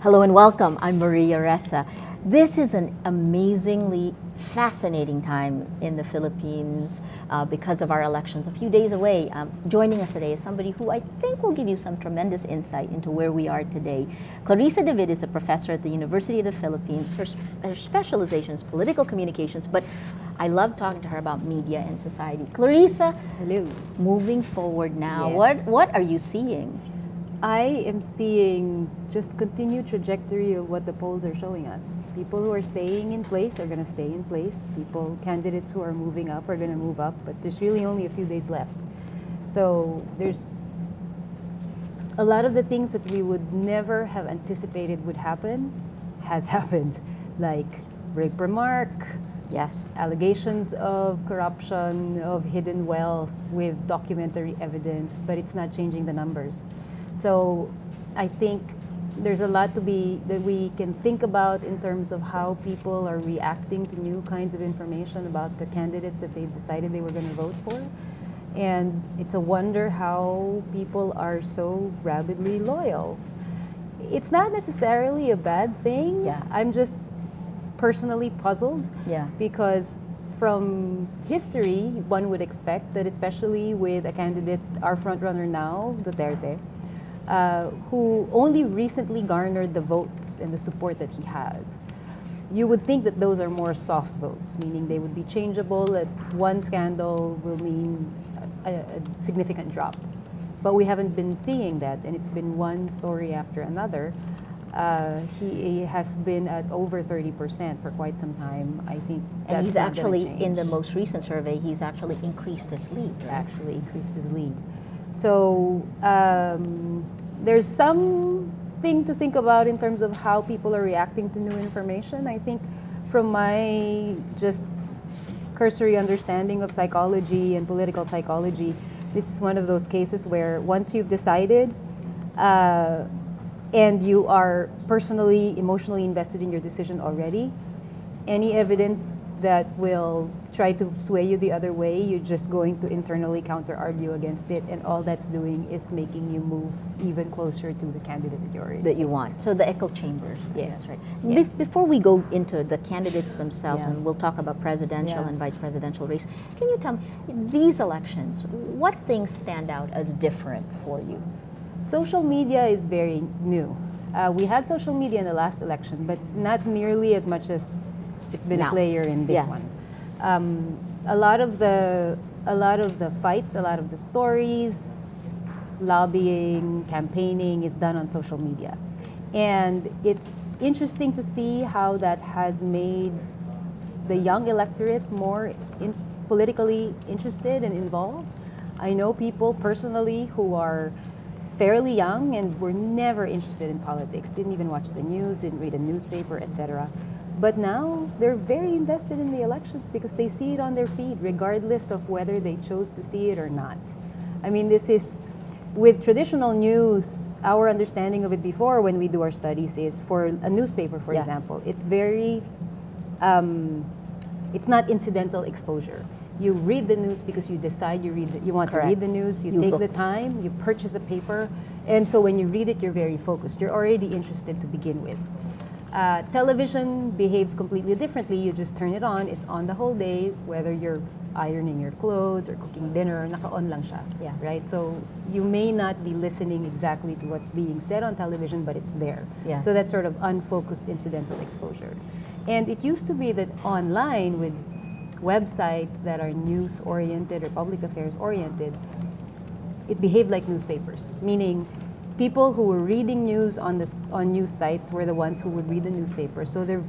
Hello and welcome. I'm Maria Ressa. This is an amazingly fascinating time in the Philippines because of our elections a few days away. Joining us today is somebody who I think will give you some tremendous insight into where we are today. Clarissa David is a professor at the University of the Philippines. Her specialization is political communications, but I love talking to her about media and society. Clarissa, Hello. moving forward now, Yes. what are you seeing? I am seeing just continued trajectory of what the polls are showing us. People who are staying in place are going to stay in place. Candidates who are moving up are going to move up, but there's really only a few days left. So there's a lot of the things that we would never have anticipated would happen has happened, like rape remark, Yes. allegations of corruption, of hidden wealth with documentary evidence, but it's not changing the numbers. So I think there's a lot that we can think about in terms of how people are reacting to new kinds of information about the candidates that they've decided they were going to vote for. And it's a wonder how people are so rabidly loyal. It's not necessarily a bad thing. Yeah. I'm just personally puzzled. Yeah. Because from history, one would expect that, especially with a candidate, our frontrunner now, Duterte, who only recently garnered the votes and the support that he has, you would think that those are more soft votes, meaning they would be changeable, that one scandal will mean a significant drop. But we haven't been seeing that, and it's been one story after another. He has been at over 30% for quite some time. I think that's And he's not gonna actually, in change. the most recent survey, he's actually increased his lead. He's actually increased his lead. So there's something to think about in terms of how people are reacting to new information. I think from my just cursory understanding of psychology and political psychology, this is one of those cases where once you've decided and you are personally, emotionally invested in your decision already, any evidence that will try to sway you the other way, you're just going to internally counter-argue against it, and all that's doing is making you move even closer to the candidate that you already That you want. So the echo chambers. Yes. That's right. Yes. Before we go into the candidates themselves, Yeah. and we'll talk about presidential Yeah. and vice presidential race, can you tell me, these elections, what things stand out as different for you? Social media is very new. We had social media in the last election, but not nearly as much as it's been Now. a player in this Yes. one. A lot of the fights, a lot of the stories, lobbying, campaigning is done on social media, and it's interesting to see how that has made the young electorate more politically interested and involved. I know people personally who are fairly young and were never interested in politics, didn't even watch the news, didn't read a newspaper, etc. But now they're very invested in the elections because they see it on their feed, regardless of whether they chose to see it or not. I mean, this is, with traditional news, our understanding of it before when we do our studies is, for a newspaper, for Yeah. example, it's very, it's not incidental exposure. You read the news because you decide you want Correct. to read the news, you You take look. the time, you purchase a paper, and so when you read it, you're very focused. You're already interested to begin with. Television behaves completely differently. You just turn it on, it's on the whole day, whether you're ironing your clothes or cooking dinner, naka-on lang siya, Yeah. right? So you may not be listening exactly to what's being said on television, but it's there. Yeah. So that's sort of unfocused incidental exposure. And it used to be that online, with websites that are news-oriented or public affairs-oriented, it behaved like newspapers, meaning people who were reading news on news sites were the ones who would read the newspaper. So they're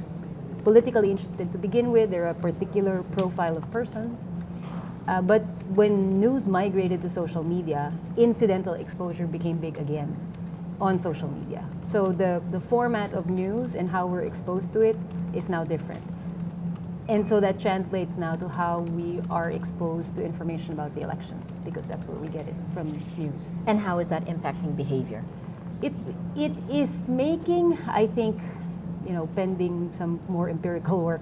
politically interested to begin with. They're a particular profile of person. But when news migrated to social media, incidental exposure became big again on social media. So the format of news and how we're exposed to it is now different. And so that translates now to how we are exposed to information about the elections, because that's where we get it, from news. And how is that impacting behavior? It is making, I think, pending some more empirical work,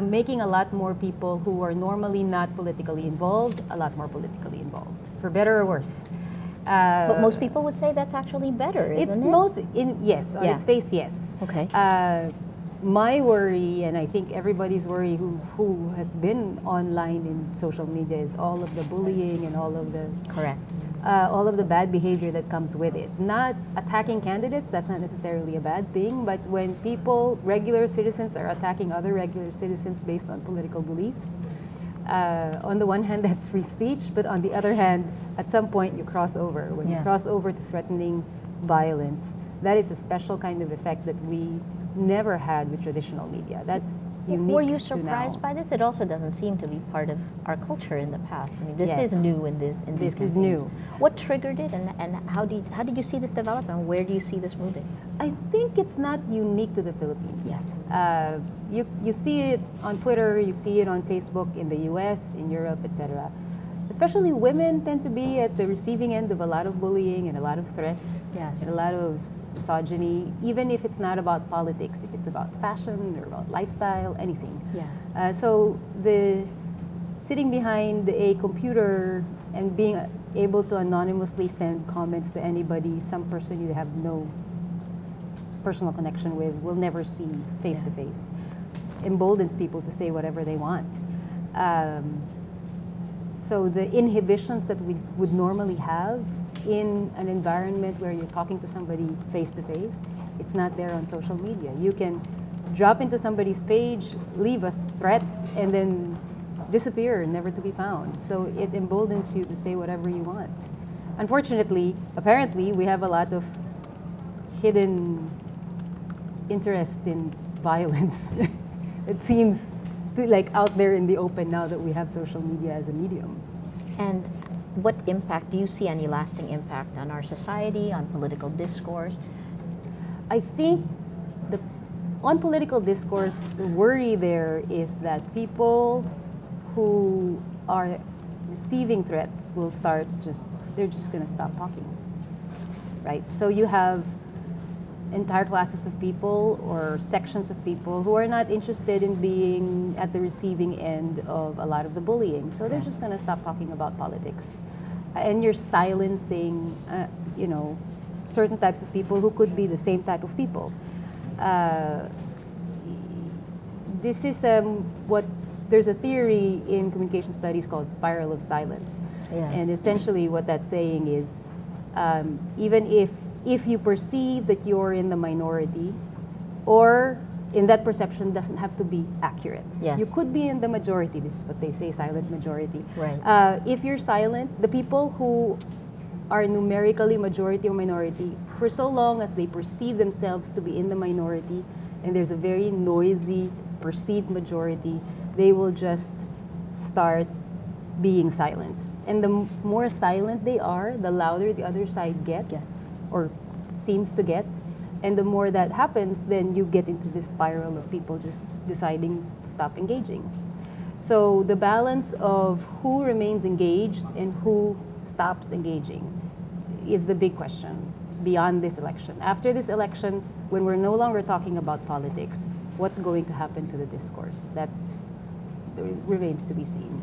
making a lot more people who are normally not politically involved, a lot more politically involved, for better or worse. But most people would say that's actually better, isn't It's it? most in yes on Yeah. its face, yes. Okay. My worry, and I think everybody's worry who has been online in social media, is all of the bullying and Correct. all of the bad behavior that comes with it. Not attacking candidates, that's not necessarily a bad thing, but when people, regular citizens, are attacking other regular citizens based on political beliefs, on the one hand, that's free speech, but on the other hand, at some point you cross over. When you Yes. cross over to threatening violence, that is a special kind of effect that we never had with traditional media. That's unique. Were you to surprised now. by this? It also doesn't seem to be part of our culture in the past. I mean, this is Yes. new in these This is campaigns. new. What triggered it, and how did you see this develop, and where do you see this moving? I think it's not unique to the Philippines. Yes. You see it on Twitter, you see it on Facebook in the US, in Europe, etc. Especially women tend to be at the receiving end of a lot of bullying and a lot of threats Yes. and a lot of misogyny, even if it's not about politics, if it's about fashion or about lifestyle, anything. Yes. So the sitting behind a computer and being able to anonymously send comments to anybody, some person you have no personal connection with, will never see face to face, emboldens people to say whatever they want. So the inhibitions that we would normally have in an environment where you're talking to somebody face to face, it's not there on social media. You can drop into somebody's page, leave a threat, and then disappear, never to be found. So it emboldens you to say whatever you want. Unfortunately, apparently, we have a lot of hidden interest in violence. It seems like out there in the open now that we have social media as a medium. And what impact do you see? Any lasting impact on our society, on political discourse? I think on political discourse, the worry there is that people who are receiving threats will they're just going to stop talking, right? So you have entire classes of people or sections of people who are not interested in being at the receiving end of a lot of the bullying. So they're just going to stop talking about politics. And you're silencing, certain types of people who could be the same type of people. This is there's a theory in communication studies called spiral of silence. Yes. And essentially what that's saying is, even if you perceive that you're in the minority, or in that perception doesn't have to be accurate. Yes. You could be in the majority. This is what they say, silent majority. Right. If you're silent, the people who are numerically majority or minority, for so long as they perceive themselves to be in the minority, and there's a very noisy perceived majority, they will just start being silenced. And the more silent they are, the louder the other side gets, Yes. or seems to get. And the more that happens, then you get into this spiral of people just deciding to stop engaging. So the balance of who remains engaged and who stops engaging is the big question beyond this election. After this election, when we're no longer talking about politics, what's going to happen to the discourse? That remains to be seen.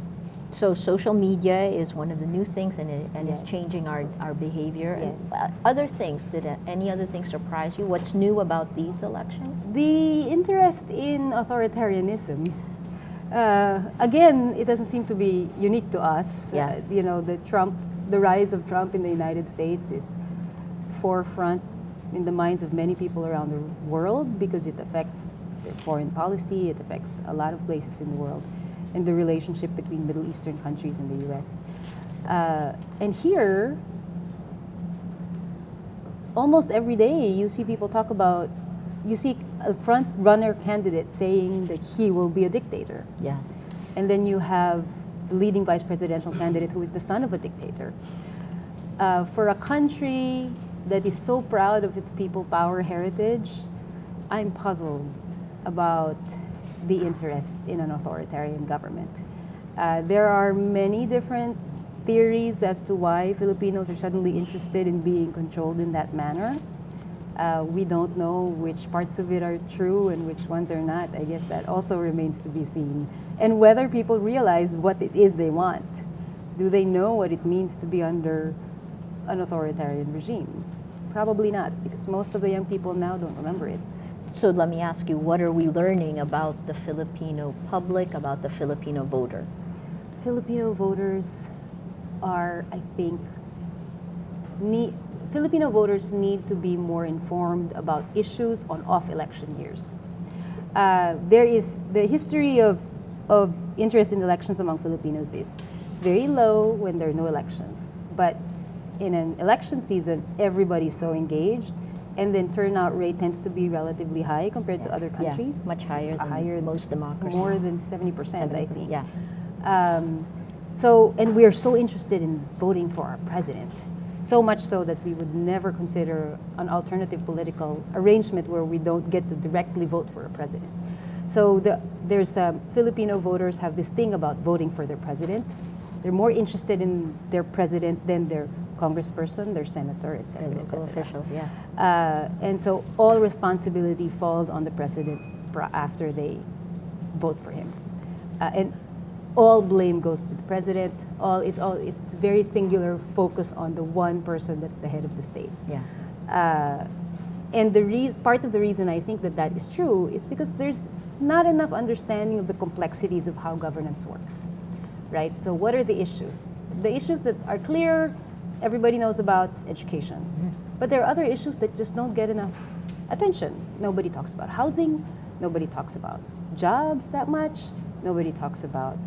So social media is one of the new things, and it's Yes. changing our behavior. Yes. And, other things, did any other things surprise you? What's new about these elections? The interest in authoritarianism, again, it doesn't seem to be unique to us. Yes. The rise of Trump in the United States is forefront in the minds of many people around the world because it affects their foreign policy, it affects a lot of places in the world, and the relationship between Middle Eastern countries and the US. And here, almost every day, you see people talk about, you see a front runner candidate saying that he will be a dictator. Yes. And then you have the leading vice presidential candidate who is the son of a dictator. For a country that is so proud of its people power heritage, I'm puzzled about the interest in an authoritarian government. There are many different theories as to why Filipinos are suddenly interested in being controlled in that manner. We don't know which parts of it are true and which ones are not. I guess that also remains to be seen. And whether people realize what it is they want. Do they know what it means to be under an authoritarian regime? Probably not, because most of the young people now don't remember it. So let me ask you, what are we learning about the Filipino public, about the Filipino voter? Filipino voters are, I think, Filipino voters need to be more informed about issues on off-election years. There is the history of interest in elections among Filipinos is it's very low when there are no elections, but in an election season, everybody's so engaged, and then turnout rate tends to be relatively high compared to other countries. Yeah, much higher than most democracies. More than 70%, I think. Yeah. And we are so interested in voting for our president, so much so that we would never consider an alternative political arrangement where we don't get to directly vote for a president. So there's Filipino voters have this thing about voting for their president. They're more interested in their president than their congressperson, their senator, etc. The local officials, yeah. And so all responsibility falls on the president after they vote for him, and all blame goes to the president. It's very singular focus on the one person that's the head of the state. Yeah. And part of the reason I think that is true is because there's not enough understanding of the complexities of how governance works, right? So what are the issues? The issues that are clear, everybody knows about education. Mm-hmm. But there are other issues that just don't get enough attention. Nobody talks about housing. Nobody talks about jobs that much. Nobody talks about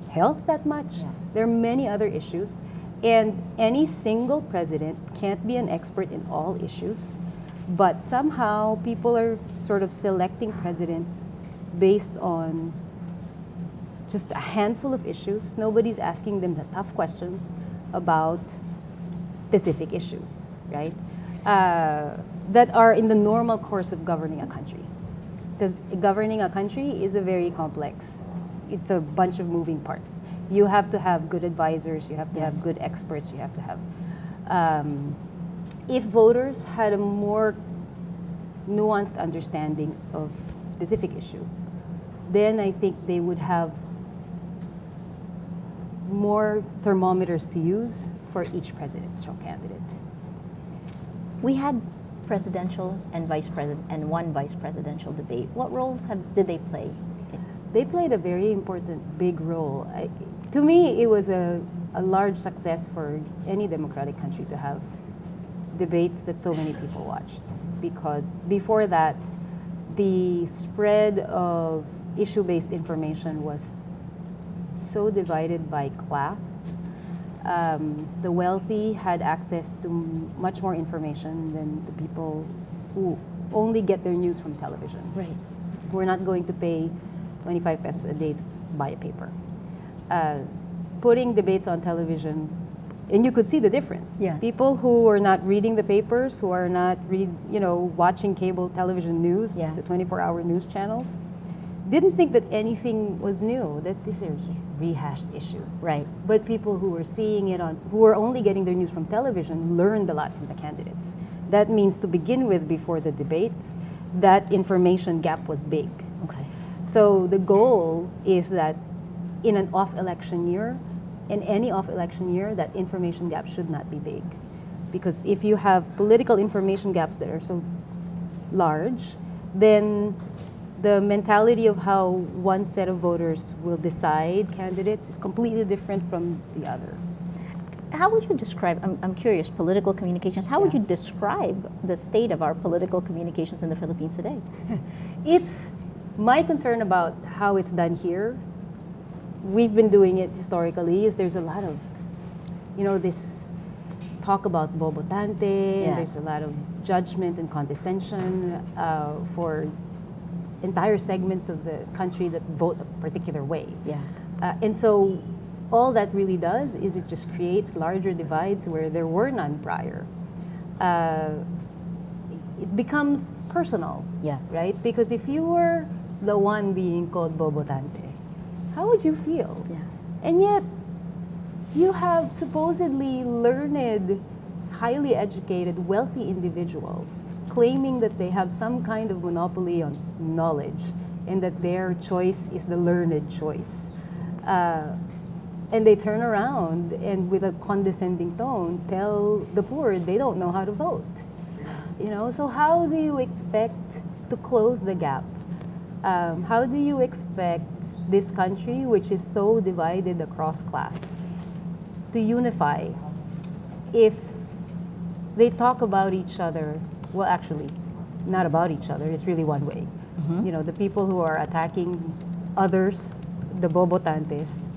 health that much. Yeah. There are many other issues. And any single president can't be an expert in all issues. But somehow people are sort of selecting presidents based on just a handful of issues. Nobody's asking them the tough questions about specific issues, right? That are in the normal course of governing a country. Because governing a country is a very complex, it's a bunch of moving parts. You have to have good advisors, you have to have good experts, you have to have... if voters had a more nuanced understanding of specific issues, then I think they would have more thermometers to use for each presidential candidate. We had presidential and vice president and one vice presidential debate. What role did they play? They played a very important, big role. To me, it was a large success for any democratic country to have debates that so many people watched. Because before that, the spread of issue-based information was so divided by class. The wealthy had access to much more information than the people who only get their news from television. Right. We're not going to pay 25 pesos a day to buy a paper. Putting debates on television, and you could see the difference. Yes. People who are not reading the papers, who are not watching cable television news, Yeah. the 24-hour news channels, didn't think that anything was new, that these are rehashed issues. Right. But people who were seeing it who were only getting their news from television learned a lot from the candidates. That means to begin with, before the debates, that information gap was big. Okay. So the goal is that in an off-election year, in any off-election year, that information gap should not be big. Because if you have political information gaps that are so large, then the mentality of how one set of voters will decide candidates is completely different from the other. How would you describe, I'm curious, political communications, how would Yeah. you describe the state of our political communications in the Philippines today? It's my concern about how it's done here. We've been doing it historically. Is there's a lot of, this talk about bobotante. Yes. There's a lot of judgment and condescension for entire segments of the country that vote a particular way. Yeah. And so all that really does is it just creates larger divides where there were none prior. It becomes personal, Yes. right? Because if you were the one being called bobotante, how would you feel? Yeah. And yet, you have supposedly learned, highly educated, wealthy individuals claiming that they have some kind of monopoly on knowledge and that their choice is the learned choice. and they turn around and with a condescending tone tell the poor they don't know how to vote. So how do you expect to close the gap? How do you expect this country, which is so divided across class, to unify if they talk about each other? Well, actually, not about each other. It's really one way. The people who are attacking others, the bobotantes,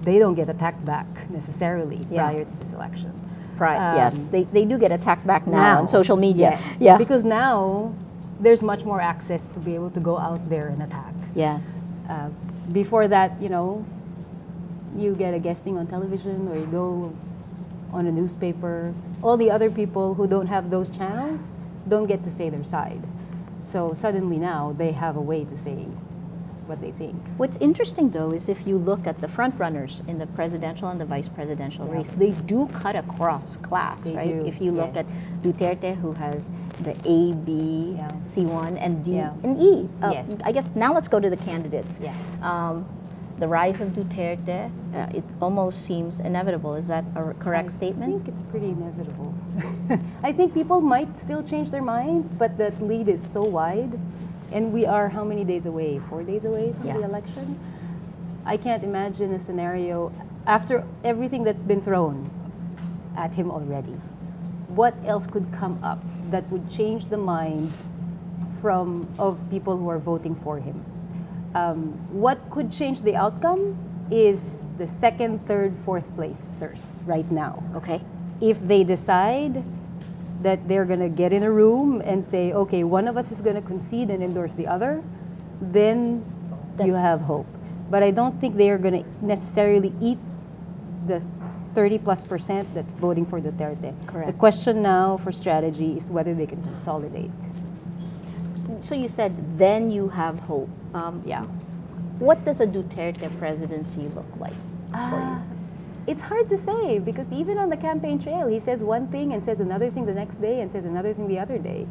they don't get attacked back necessarily prior to this election. Yes, they do get attacked back now on social media. Yes, Yeah. because now there's much more access to be able to go out there and attack. Yes. Before that, you get a guesting on television or you go on a newspaper. All the other people who don't have those channels don't get to say their side. So suddenly now they have a way to say what they think. What's interesting, though, is if you look at the front runners in the presidential and the vice presidential race, they do cut across class, They right? do, If you look yes. at Duterte, who has the A, B, Yeah. C1, and D, Yeah. and E. Yes. I guess now let's go to the candidates. Yeah. The rise of Duterte, it almost seems inevitable. Is that a correct I statement? think it's pretty inevitable. I think people might still change their minds, but that lead is so wide. And we are how many days away? 4 days away from the Yeah. election? I can't imagine a scenario after everything that's been thrown at him already. What else could come up that would change the minds of people who are voting for him? What could change the outcome is the second, third, fourth placers right now. Okay. If they decide that they're going to get in a room and say, okay, one of us is going to concede and endorse the other, then you That's- have hope. But I don't think they are going to necessarily eat the 30+% that's voting for Duterte. Correct. The question now for strategy is whether they can consolidate. So you said then you have hope. Yeah. What does a Duterte presidency look like for you? It's hard to say because even on the campaign trail, he says one thing and says another thing the next day and says another thing the other day.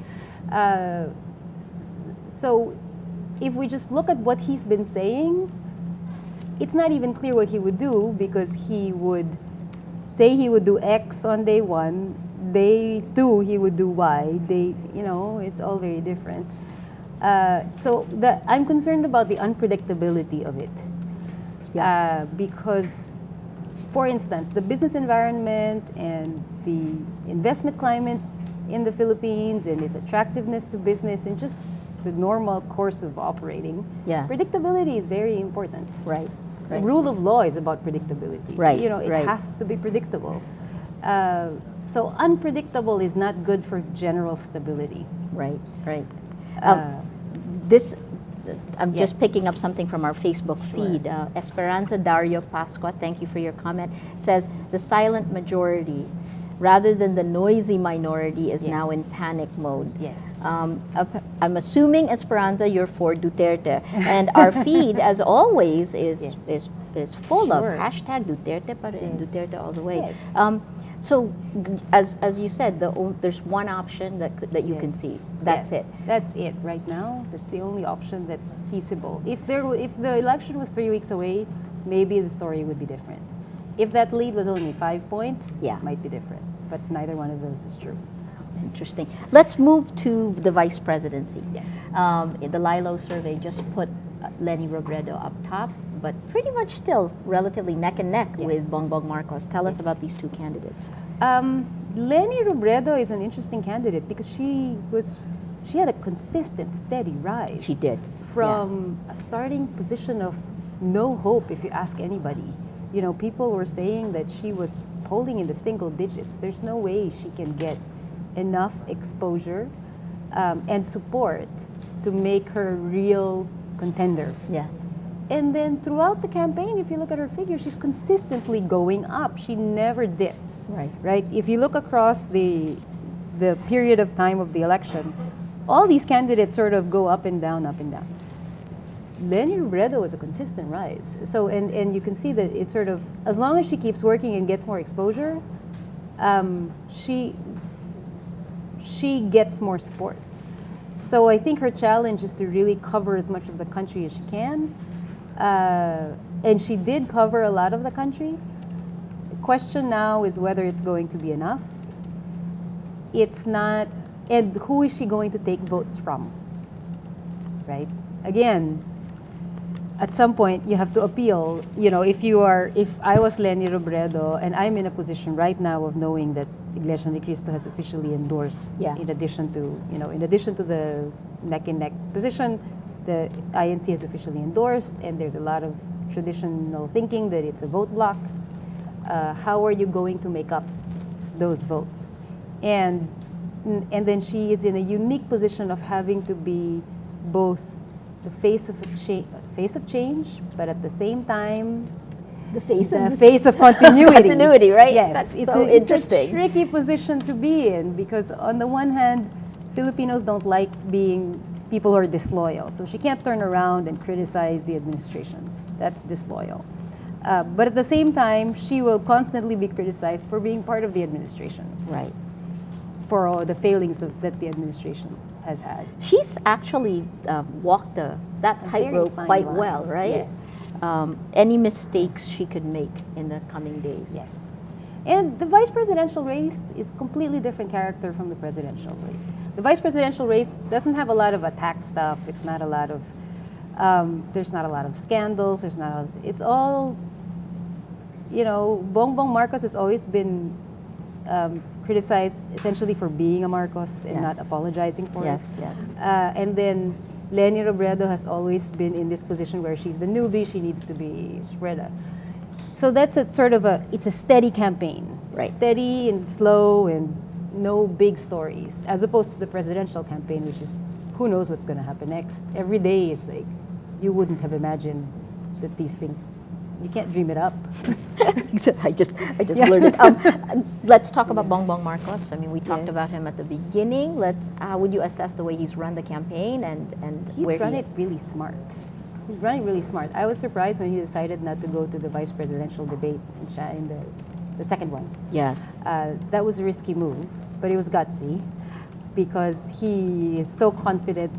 So if we just look at what he's been saying, it's not even clear what he would do because he would say he would do X on day one, day two he would do Y. It's all very different. So I'm concerned about the unpredictability of it. Because, for instance, the business environment and the investment climate in the Philippines and its attractiveness to business and just the normal course of operating, Yes. predictability is very important. Right. The rule of law is about predictability. Right, It right. has to be predictable. So unpredictable is not good for general stability. Right. Right. Uh, This, I'm just Yes. picking up something from our Facebook feed. Esperanza Dario Pascua, thank you for your comment, says the silent majority, rather than the noisy minority, is Yes. now in panic mode. Yes. I'm assuming, Esperanza, you're for Duterte. And our feed, as always, is full of Sure. hashtag Duterte pa rin, Yes. Duterte all the way. Yes. So, as you said, there's one option that you can Yes. see. That's Yes, it. That's it right now. That's the only option that's feasible. If the election was 3 weeks away, maybe the story would be different. If that lead was only 5 points, Yeah. it might be different. But neither one of those is true. Interesting. Let's move to the vice presidency. Yes. The Lilo survey just put Leni Robredo up top, but pretty much still relatively neck and neck Yes. with Bongbong Marcos. Tell us about these two candidates. Leni Robredo is an interesting candidate because she had a consistent, steady rise. She did. From a starting position of no hope, if you ask anybody. People were saying that she was polling in the single digits. There's no way she can get enough exposure and support to make her a real contender. Yes. And then throughout the campaign, if you look at her figure, she's consistently going up. She never dips. Right. Right? If you look across the period of time of the election, all these candidates sort of go up and down, up and down. Leni Robredo is a consistent rise. So, and you can see that it's sort of, as long as she keeps working and gets more exposure, she gets more support. So I think her challenge is to really cover as much of the country as she can. and she did cover a lot of the country. The question now is whether it's going to be enough. It's not, and who is she going to take votes from? Right? Again, at some point you have to appeal. You know, if I was Leni Robredo and I'm in a position right now of knowing that Iglesia Ni Cristo has officially endorsed, Yeah. in addition to the neck and neck position, the INC has officially endorsed, and there's a lot of traditional thinking that it's a vote block. How are you going to make up those votes? And then she is in a unique position of having to be both the face of change, but at the same time, The face the of face of continuity. Continuity, right? Yes, That's it's so a interesting. tricky position to be in, because on the one hand, Filipinos don't like being people who are disloyal. So she can't turn around and criticize the administration. That's disloyal. But at the same time, she will constantly be criticized for being part of the administration, Right. for all the failings that the administration has had. She's actually walked that A very tightrope fine quite line. well, right? Yes. Any mistakes she could make in the coming days. Yes. And the vice presidential race is completely different character from the presidential race. The vice presidential race doesn't have a lot of attack stuff. It's not a lot of, there's not a lot of scandals. There's not a lot of, it's all, Bongbong Marcos has always been criticized essentially for being a Marcos and Yes. not apologizing for Yes, it. yes. And then Leni Robredo has always been in this position where she's the newbie, she needs to be spread out. So that's it's a steady campaign. Right. Steady and slow and no big stories, as opposed to the presidential campaign, which is who knows what's going to happen next. Every day is like, you wouldn't have imagined that these things, you can't dream it up. I just Yeah. blurted. Let's talk about Bongbong Marcos. I mean, we talked Yes. about him at the beginning. How would you assess the way he's run the campaign and He's where run he it really smart. He's running really smart. I was surprised when he decided not to go to the vice presidential debate in the second one. Yes. That was a risky move, but it was gutsy because he is so confident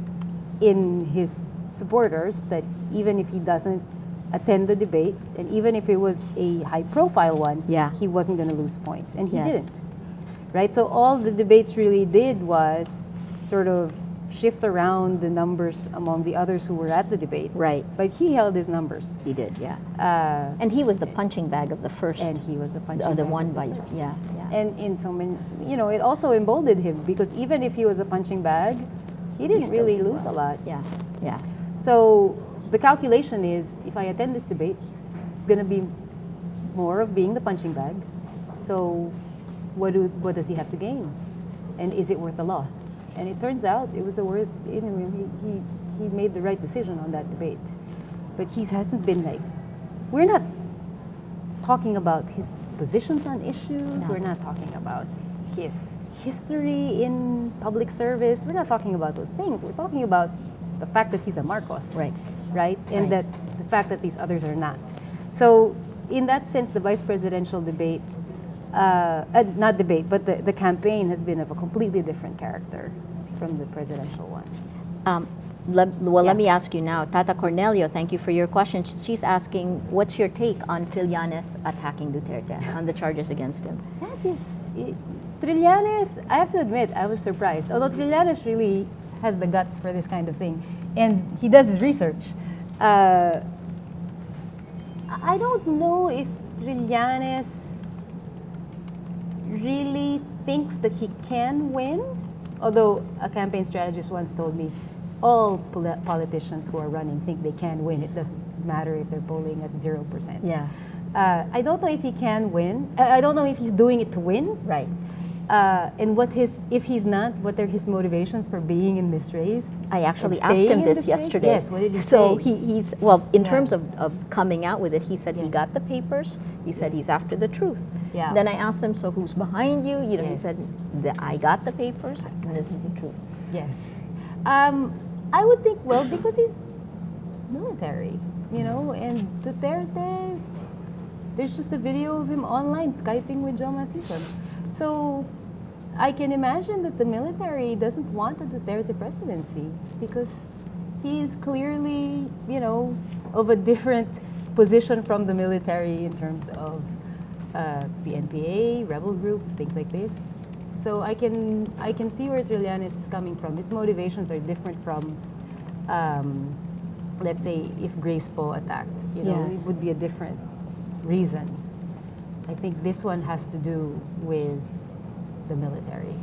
in his supporters that even if he doesn't attend the debate, and even if it was a high-profile one, Yeah. he wasn't going to lose points, and he Yes. didn't. Right? So all the debates really did was sort of shift around the numbers among the others who were at the debate. Right. But he held his numbers. He did. Yeah. Uh, And he was the punching bag of the first. and he was the punching the bag one of the by. first. Yeah. Yeah. And in so many, it also emboldened him because even if he was a punching bag, he didn't still really did lose well. a lot. Yeah. Yeah. So the calculation is, if I attend this debate, it's going to be more of being the punching bag. So what does he have to gain? And is it worth the loss? And it turns out it was he made the right decision on that debate. But he hasn't been we're not talking about his positions on issues. No. We're not talking about his history in public service. We're not talking about those things. We're talking about the fact that he's a Marcos. Right. Right? And Right. that the fact that these others are not. So in that sense, the vice presidential debate, not debate, but the campaign has been of a completely different character from the presidential one. Let me ask you now. Tata Cornelio, thank you for your question. She's asking, what's your take on Trillanes attacking Duterte, on the charges against him? That is, Trillanes, I have to admit, I was surprised. Although Trillanes really has the guts for this kind of thing. And he does his research. I don't know if Trillanes really thinks that he can win. Although a campaign strategist once told me, all politicians who are running think they can win. It doesn't matter if they're polling at 0%. Yeah. I don't know if he can win. I don't know if he's doing it to win. Right. And if he's not, what are his motivations for being in this race? I actually and asked staying him in this race? yesterday. Yes, what did he So say? he's in Yeah. terms of coming out with it, he said he Yes. got the papers. He said he's after the truth. Yeah. Then I asked him, so who's behind you? He Yes. said, I got the papers, and this is the truth. Yes. I would think, well, because he's military, and Duterte, there's just a video of him online Skyping with Joe Masison. So I can imagine that the military doesn't want a Duterte presidency because he's clearly, of a different position from the military in terms of the NPA, rebel groups, things like this. So I can see where Trillanes is coming from. His motivations are different from, let's say, if Grace Poe attacked. You know, Yes. it would be a different reason. I think this one has to do with the military.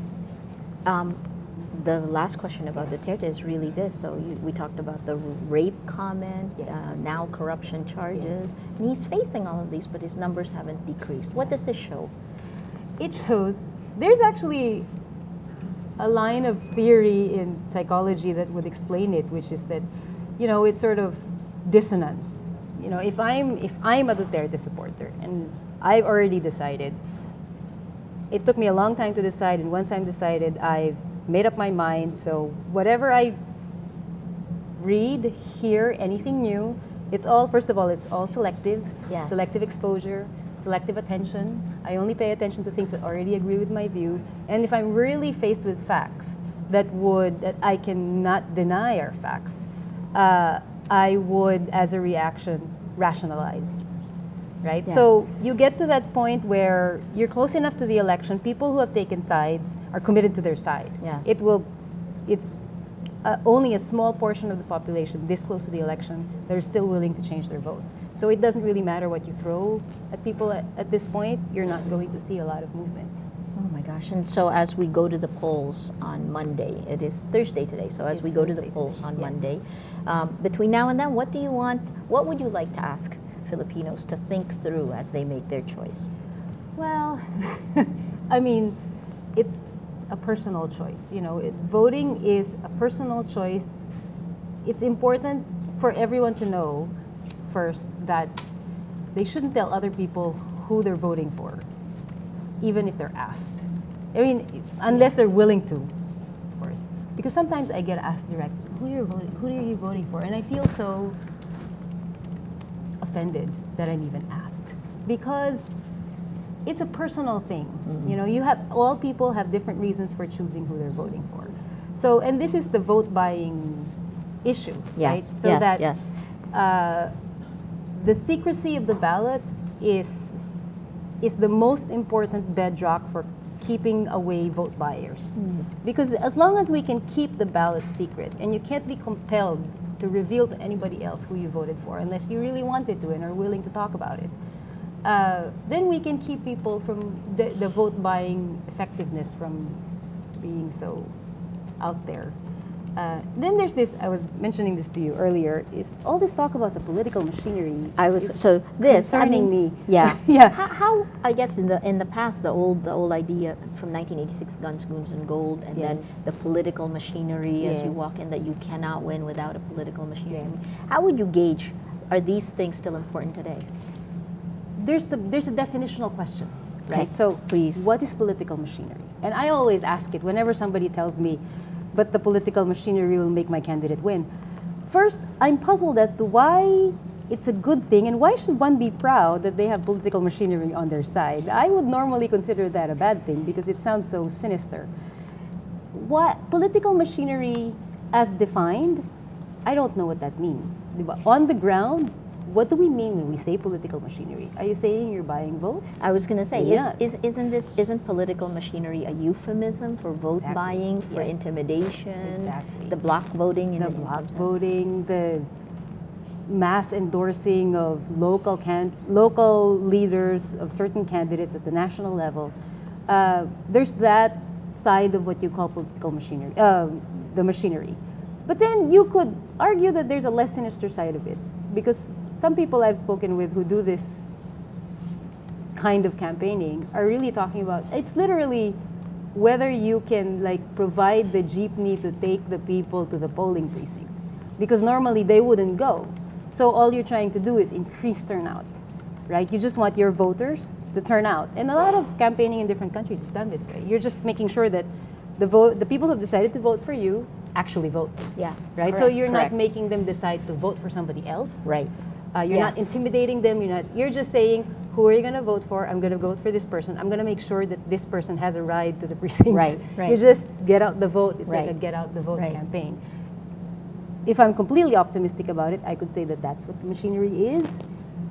The last question about Duterte is really this. So we talked about the rape comment, Yes. now corruption charges. And he's facing all of these, but his numbers haven't decreased. What does this show? It shows there's actually a line of theory in psychology that would explain it, which is that, you know, it's sort of dissonance. You know, if I'm a Duterte supporter and I've already decided, it took me a long time to decide, and once I'm decided, I've made up my mind. So whatever I read, hear, anything new, it's all, first of all, it's all selective. Yes. Selective exposure, selective attention. I only pay attention to things that already agree with my view. And if I'm really faced with facts that I cannot deny are facts, I would, as a reaction, rationalize. Right? Yes. So you get to that point where you're close enough to the election, people who have taken sides are committed to their side. Yes. It's only a small portion of the population this close to the election that are still willing to change their vote. So it doesn't really matter what you throw at people at this point, you're not going to see a lot of movement. Oh my gosh. And so as we go to the polls on Monday, it is Thursday today, so as It's we go to the Thursday polls today, on yes. Monday, between now and then, what would you like to ask Filipinos to think through as they make their choice? Well, I mean, it's a personal choice. You know, voting is a personal choice. It's important for everyone to know first that they shouldn't tell other people who they're voting for, even if they're asked. I mean, unless they're willing to, of course. Because sometimes I get asked directly, who are you voting for? And I feel so offended that I'm even asked, because it's a personal thing. You know, all people have different reasons for choosing who they're voting for. So, and this is the vote buying issue, right? Yes, So yes, that yes. the secrecy of the ballot is the most important bedrock for keeping away vote buyers. Because as long as we can keep the ballot secret, and you can't be compelled to reveal to anybody else who you voted for unless you really wanted to and are willing to talk about it, then we can keep people from the vote buying effectiveness from being so out there. Then there's this, I was mentioning this to you earlier, is all this talk about the political machinery. is concerning me. Yeah. Yeah. How I guess in the past, the old idea from 1986, guns, goons, and gold, and then Yes. the political machinery as you Yes. walk in, that you cannot win without a political machinery. Yes. How would you gauge? Are these things still important today? There's a definitional question, right? Okay, So, please. what is political machinery? And I always ask it whenever somebody tells me, but the political machinery will make my candidate win. First, I'm puzzled as to why it's a good thing and why should one be proud that they have political machinery on their side. I would normally consider that a bad thing because it sounds so sinister. What political machinery as defined, I don't know what that means. Diba? On the ground, what do we mean when we say political machinery? Are you saying you're buying votes? I was going to say, Maybe not. isn't political machinery a euphemism for vote Exactly. buying, for Yes. intimidation, Exactly. the block voting, The in block some sense? voting, the mass endorsing of local leaders of certain candidates at the national level. There's that side of what you call political machinery, the machinery. But then you could argue that there's a less sinister side of it, because some people I've spoken with who do this kind of campaigning are really talking about, it's literally whether you can like provide the jeepney to take the people to the polling precinct, because normally they wouldn't go. So all you're trying to do is increase turnout, right? You just want your voters to turn out. And a lot of campaigning in different countries is done this way. You're just making sure that the people who have decided to vote for you actually vote. Yeah. Right? So correct, you're correct. not making them decide to vote for somebody else. Right. You're not Yes. intimidating them. You're just saying, who are you going to vote for? I'm going to vote for this person. I'm going to make sure that this person has a ride to the precinct. Right, right. You just get out the vote. It's like Right. a get out the vote Right. campaign. If I'm completely optimistic about it, I could say that that's what the machinery is.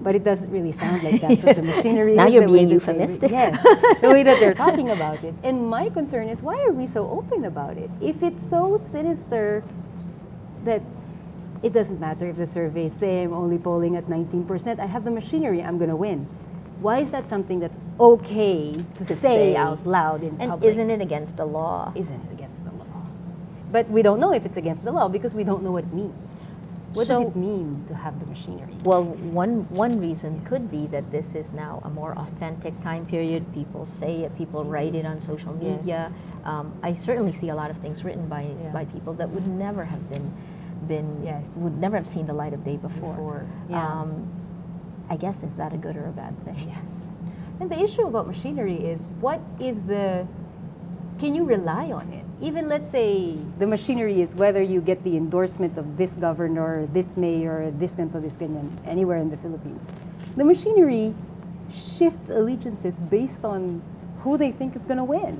but it doesn't really sound like that's what the machinery Now is. you're the way being that they- euphemistic. Yes, the way that they're talking about it. And my concern is, why are we so open about it? If it's so sinister that it doesn't matter if the surveys say I'm only polling at 19%, I have the machinery, I'm going to win. Why is that something that's okay to To say say. out loud in And public? isn't it against the law? Isn't it against the law? But we don't know if it's against the law because we don't know what it means. What does So- it mean to have the machinery? Well, one reason could be that this is now a more authentic time period. People say it, people write it on social Yes. media. I certainly see a lot of things written by Yeah. by people that would never have been Yes. would never have seen the light of day before. Yeah. I guess, is that a good or a bad thing? Yes. And the issue about machinery is, can you rely on it? Even let's say the machinery is whether you get the endorsement of this governor, this mayor, this ganito, this ganyan, anywhere in the Philippines. The machinery shifts allegiances based on who they think is going to win.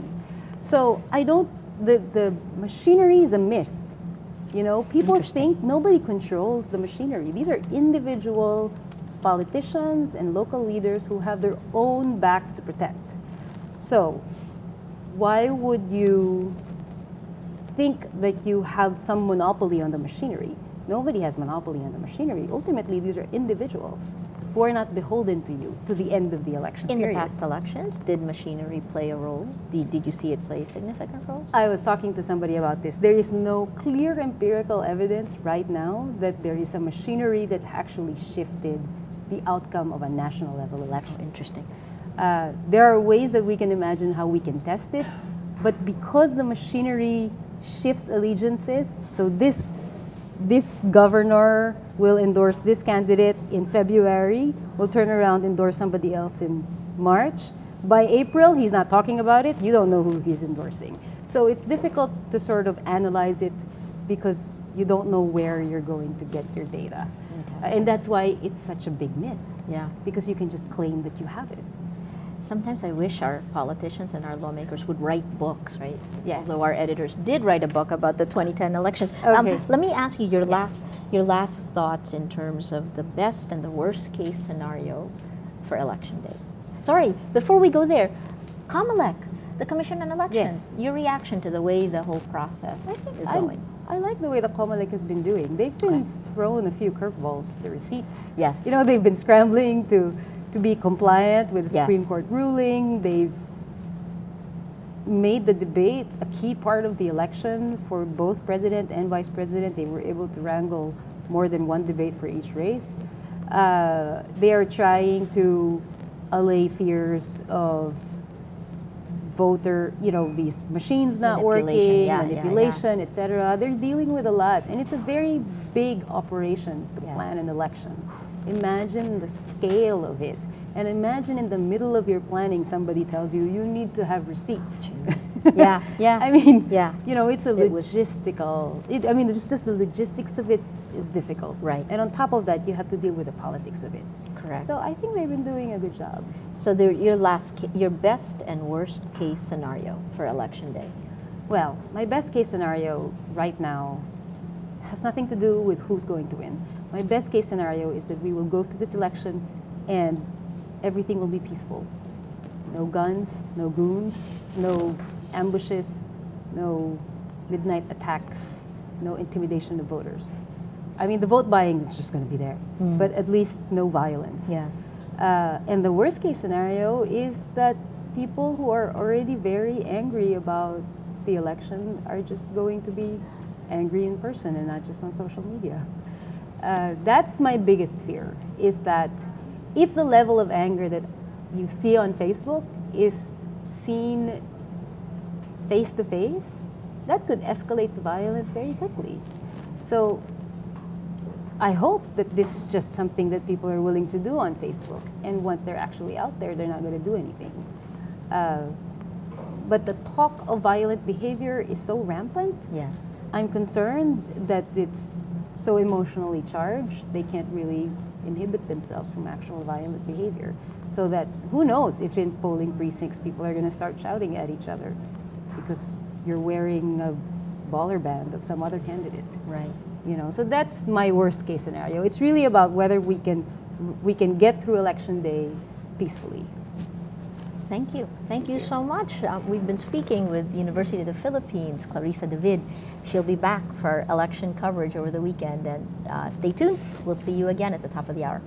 So the machinery is a myth. You know, people Interesting. think nobody controls the machinery. These are individual politicians and local leaders who have their own backs to protect. So, why would you think that you have some monopoly on the machinery? Nobody has monopoly on the machinery. Ultimately, these are individuals who are not beholden to you to the end of the election In period. the past elections, did machinery play a role? Did you see it play significant roles? I was talking to somebody about this. There is no clear empirical evidence right now that there is a machinery that actually shifted the outcome of a national level election. Interesting. There are ways that we can imagine how we can test it, but because the machinery shifts allegiances, so this governor will endorse this candidate in February, will turn around, endorse somebody else in March. By April, he's not talking about it. You don't know who he's endorsing. So it's difficult to sort of analyze it because you don't know where you're going to get your data. And that's why it's such a big myth, Yeah. because you can just claim that you have it. Sometimes I wish our politicians and our lawmakers would write books, right? Yes. Although our editors did write a book about the 2010 elections. Okay. Let me ask you your last thoughts in terms of the best and the worst case scenario for election day. Sorry, before we go there, COMELEC, the Commission on Elections, Yes. your reaction to the way the whole process is going. I like the way the COMELEC has been doing. They've been thrown a few curveballs, the receipts. Yes. You know, they've been scrambling to be compliant with the Yes. Supreme Court ruling. They've made the debate a key part of the election for both president and vice president. They were able to wrangle more than one debate for each race. They are trying to allay fears of these machines not working, manipulation, etc. They're dealing with a lot, and it's a very big operation to Yes. plan an election. Imagine the scale of it, and imagine in the middle of your planning, somebody tells you you need to have receipts. Yeah, yeah. I mean, Yeah. you know, it's a It was- logistical. It's just the logistics of it is difficult, Right. And on top of that, you have to deal with the politics of it. Correct. So I think they've been doing a good job. So your best and worst case scenario for election day. Well, my best case scenario right now has nothing to do with who's going to win. My best case scenario is that we will go through this election and everything will be peaceful. No guns, no goons, no ambushes, no midnight attacks, no intimidation of voters. I mean, the vote buying is just going to be there, but at least no violence. Yes. And the worst case scenario is that people who are already very angry about the election are just going to be angry in person and not just on social media. That's my biggest fear, is that if the level of anger that you see on Facebook is seen face to face, that could escalate the violence very quickly. So I hope that this is just something that people are willing to do on Facebook, and once they're actually out there, they're not going to do anything. But the talk of violent behavior is so rampant. Yes. I'm concerned that it's so emotionally charged, they can't really inhibit themselves from actual violent behavior. So that, who knows if in polling precincts people are going to start shouting at each other because you're wearing a baller band of some other candidate. Right. You know, so that's my worst case scenario. It's really about whether we can we can get through election day peacefully. Thank you. Thank you so much. We've been speaking with University of the Philippines, Clarissa David. She'll be back for election coverage over the weekend. And stay tuned. We'll see you again at the top of the hour.